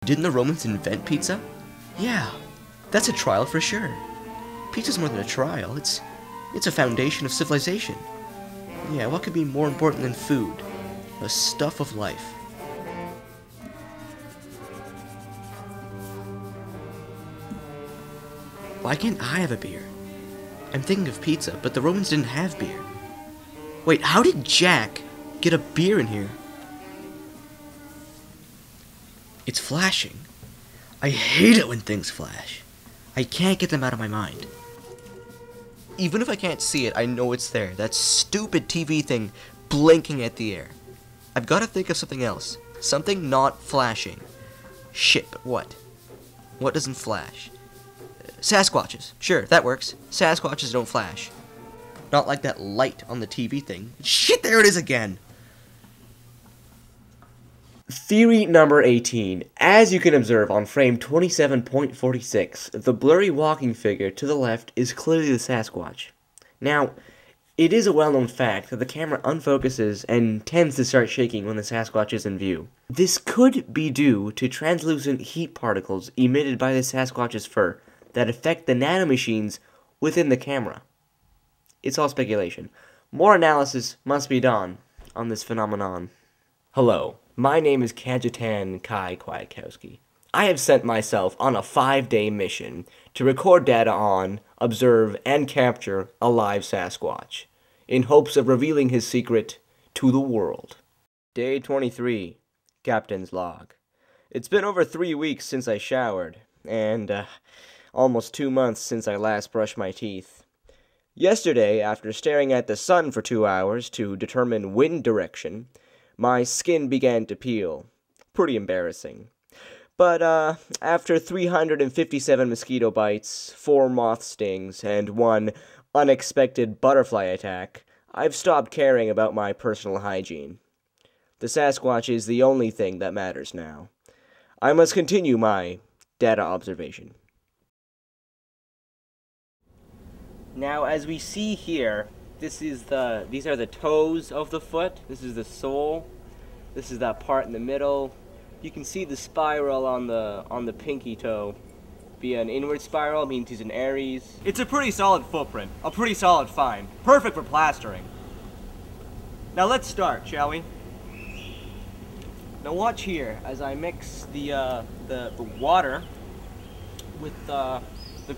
Didn't the Romans invent pizza? Yeah, that's a trial for sure. Pizza's more than a trial, it's a foundation of civilization. Yeah, what could be more important than food? The stuff of life. Why can't I have a beer? I'm thinking of pizza, but the Romans didn't have beer. Wait, how did Jack get a beer in here? It's flashing. I hate it when things flash. I can't get them out of my mind. Even if I can't see it, I know it's there. That stupid TV thing blinking at the air. I've got to think of something else. Something not flashing. Shit, but what? What doesn't flash? Sasquatches. Sure, that works. Sasquatches don't flash. Not like that light on the TV thing. Shit, there it is again! Theory number 18. As you can observe on frame 27.46, the blurry walking figure to the left is clearly the Sasquatch. Now, it is a well-known fact that the camera unfocuses and tends to start shaking when the Sasquatch is in view. This could be due to translucent heat particles emitted by the Sasquatch's fur that affect the nanomachines within the camera. It's all speculation. More analysis must be done on this phenomenon. Hello, my name is Kajetan Kai Kwiatkowski. I have sent myself on a 5-day mission to record data on, observe, and capture a live Sasquatch, in hopes of revealing his secret to the world. Day 23, Captain's Log. It's been over 3 weeks since I showered, and almost 2 months since I last brushed my teeth. Yesterday, after staring at the sun for 2 hours to determine wind direction, my skin began to peel. Pretty embarrassing. But, after 357 mosquito bites, 4 moth stings, and 1 unexpected butterfly attack, I've stopped caring about my personal hygiene. The Sasquatch is the only thing that matters now. I must continue my data observation. Now, as we see here, these are the toes of the foot. This is the sole. This is that part in the middle. You can see the spiral on the pinky toe be an inward spiral, means he's an Aries. It's a pretty solid footprint, a pretty solid find, perfect for plastering. Now let's start, shall we? Now watch here as I mix the water with the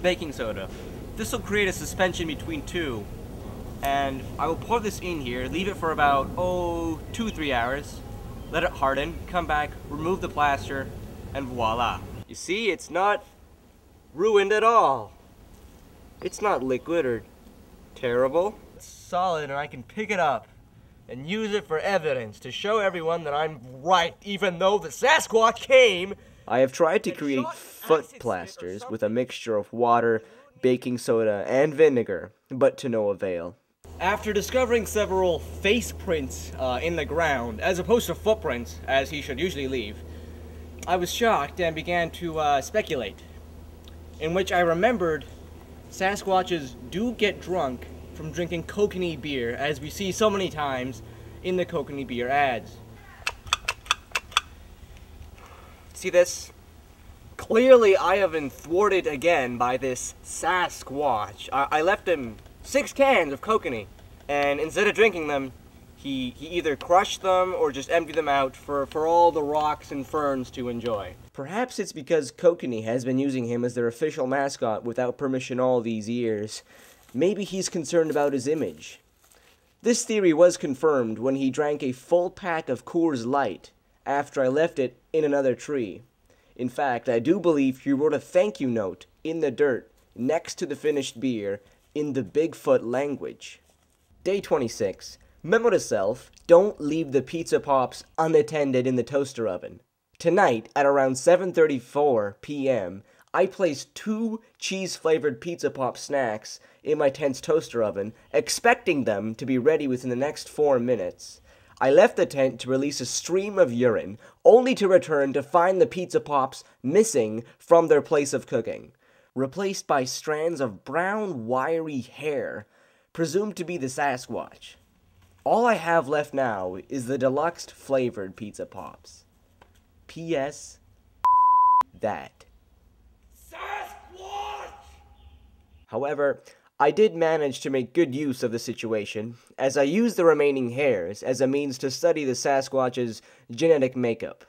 baking soda. This will create a suspension between two, and I will pour this in here, leave it for about 2-3 hours, let it harden, come back, remove the plaster, and voila. You see, it's not ruined at all. It's not liquid or terrible. It's solid, and I can pick it up and use it for evidence to show everyone that I'm right, even though the Sasquatch came. I have tried to create foot plasters with a mixture of water, baking soda, and vinegar, but to no avail. After discovering several face prints in the ground, as opposed to footprints, as he should usually leave, I was shocked and began to speculate, in which I remembered Sasquatches do get drunk from drinking kokanee beer, as we see so many times in the kokanee beer ads. See this? Clearly I have been thwarted again by this Sasquatch. I left him 6 cans of kokanee, and instead of drinking them, he either crushed them or just emptied them out for all the rocks and ferns to enjoy. Perhaps it's because kokanee has been using him as their official mascot without permission all these years. Maybe he's concerned about his image. This theory was confirmed when he drank a full pack of Coors Light after I left it in another tree. In fact, I do believe he wrote a thank you note in the dirt next to the finished beer in the Bigfoot language. Day 26. Memo to self, don't leave the pizza pops unattended in the toaster oven. Tonight, at around 7:34 p.m., I placed 2 cheese-flavored pizza pop snacks in my tent's toaster oven, expecting them to be ready within the next 4 minutes. I left the tent to release a stream of urine, only to return to find the pizza pops missing from their place of cooking, replaced by strands of brown, wiry hair, presumed to be the Sasquatch. All I have left now is the deluxe flavored pizza pops. P.S. that. However, I did manage to make good use of the situation, as I used the remaining hairs as a means to study the Sasquatch's genetic makeup.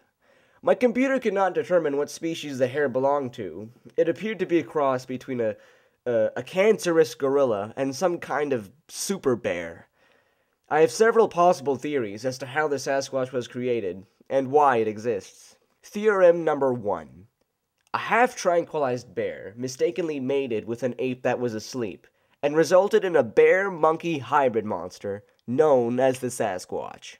My computer could not determine what species the hair belonged to. It appeared to be a cross between a cancerous gorilla and some kind of super bear. I have several possible theories as to how the Sasquatch was created, and why it exists. Theorem number 1. A half-tranquilized bear mistakenly mated with an ape that was asleep, and resulted in a bear-monkey hybrid monster known as the Sasquatch.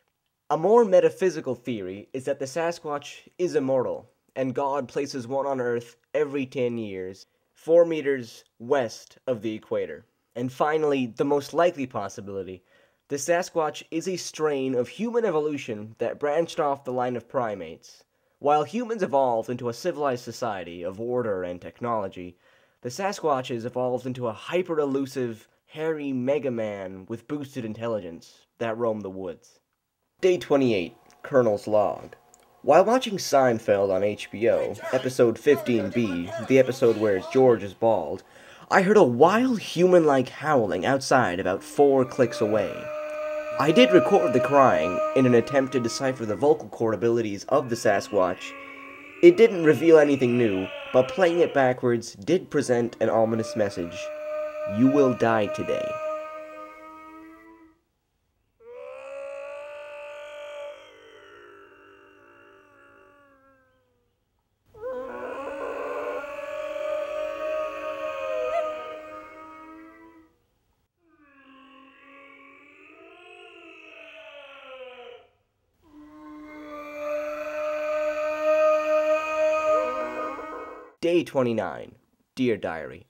A more metaphysical theory is that the Sasquatch is immortal, and God places one on Earth every 10 years, 4 meters west of the equator. And finally, the most likely possibility, the Sasquatch is a strain of human evolution that branched off the line of primates. While humans evolved into a civilized society of order and technology, the Sasquatches evolved into a hyper-elusive, hairy Mega Man with boosted intelligence that roamed the woods. Day 28, Colonel's Log. While watching Seinfeld on HBO, episode 15B, the episode where George is bald, I heard a wild human-like howling outside about 4 clicks away. I did record the crying in an attempt to decipher the vocal cord abilities of the Sasquatch. It didn't reveal anything new, but playing it backwards did present an ominous message. You will die today. Day 29, Dear Diary.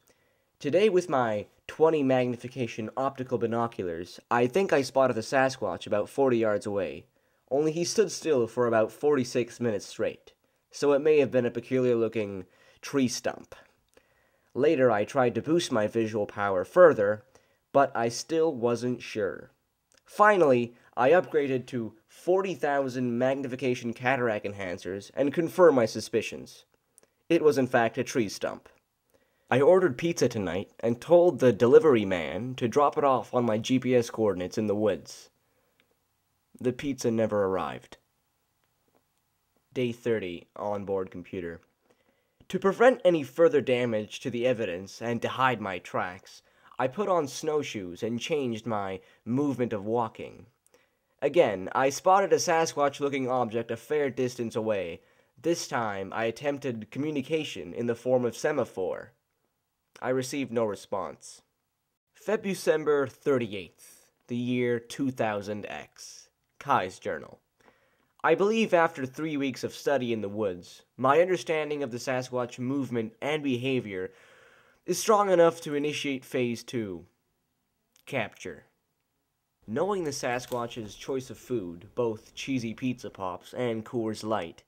Today with my 20 magnification optical binoculars, I think I spotted the Sasquatch about 40 yards away, only he stood still for about 46 minutes straight, so it may have been a peculiar looking tree stump. Later I tried to boost my visual power further, but I still wasn't sure. Finally, I upgraded to 40,000 magnification cataract enhancers and confirmed my suspicions. It was in fact a tree stump. I ordered pizza tonight and told the delivery man to drop it off on my GPS coordinates in the woods. The pizza never arrived. Day 30, onboard computer. To prevent any further damage to the evidence and to hide my tracks, I put on snowshoes and changed my movement of walking. Again, I spotted a Sasquatch-looking object a fair distance away. This time, I attempted communication in the form of semaphore. I received no response. February 38th, the year 2000X. Kai's Journal. I believe after 3 weeks of study in the woods, my understanding of the Sasquatch movement and behavior is strong enough to initiate Phase 2. Capture. Knowing the Sasquatch's choice of food, both cheesy pizza pops and Coors Light,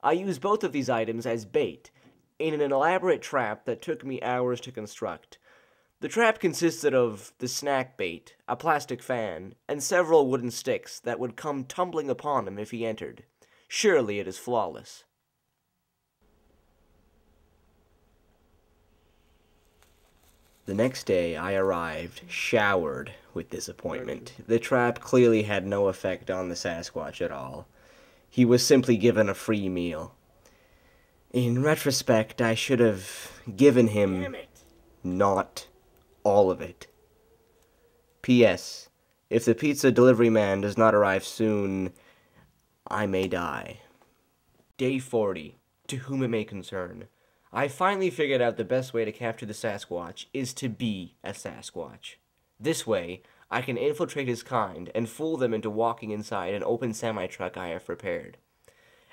I used both of these items as bait in an elaborate trap that took me hours to construct. The trap consisted of the snack bait, a plastic fan, and several wooden sticks that would come tumbling upon him if he entered. Surely it is flawless. The next day I arrived, showered with disappointment. The trap clearly had no effect on the Sasquatch at all. He was simply given a free meal. In retrospect, I should have given him not all of it. P.S. If the pizza delivery man does not arrive soon, I may die. Day 40. To whom it may concern. I finally figured out the best way to capture the Sasquatch is to be a Sasquatch. This way, I can infiltrate his kind and fool them into walking inside an open semi-truck I have prepared,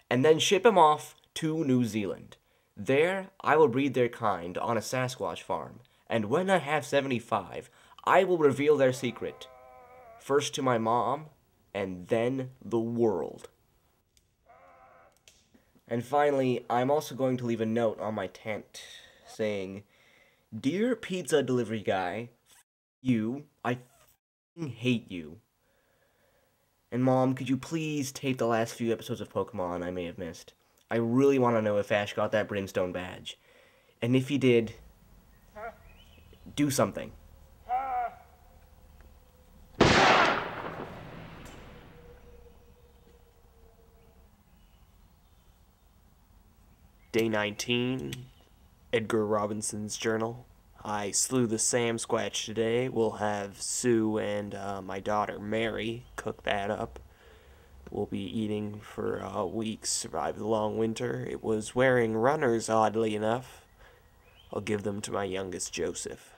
and then ship him off to New Zealand. There, I will breed their kind on a Sasquatch farm, and when I have 75, I will reveal their secret, first to my mom, and then the world. And finally, I'm also going to leave a note on my tent, saying, Dear pizza delivery guy, you, I hate you. And Mom, could you please tape the last few episodes of Pokemon I may have missed? I really want to know if Ash got that brimstone badge. And if he did, do something. Day 19, Edgar Robinson's journal. I slew the Sasquatch today. We'll have Sue and my daughter Mary cook that up. We'll be eating for weeks, survive the long winter. It was wearing runners, oddly enough. I'll give them to my youngest Joseph.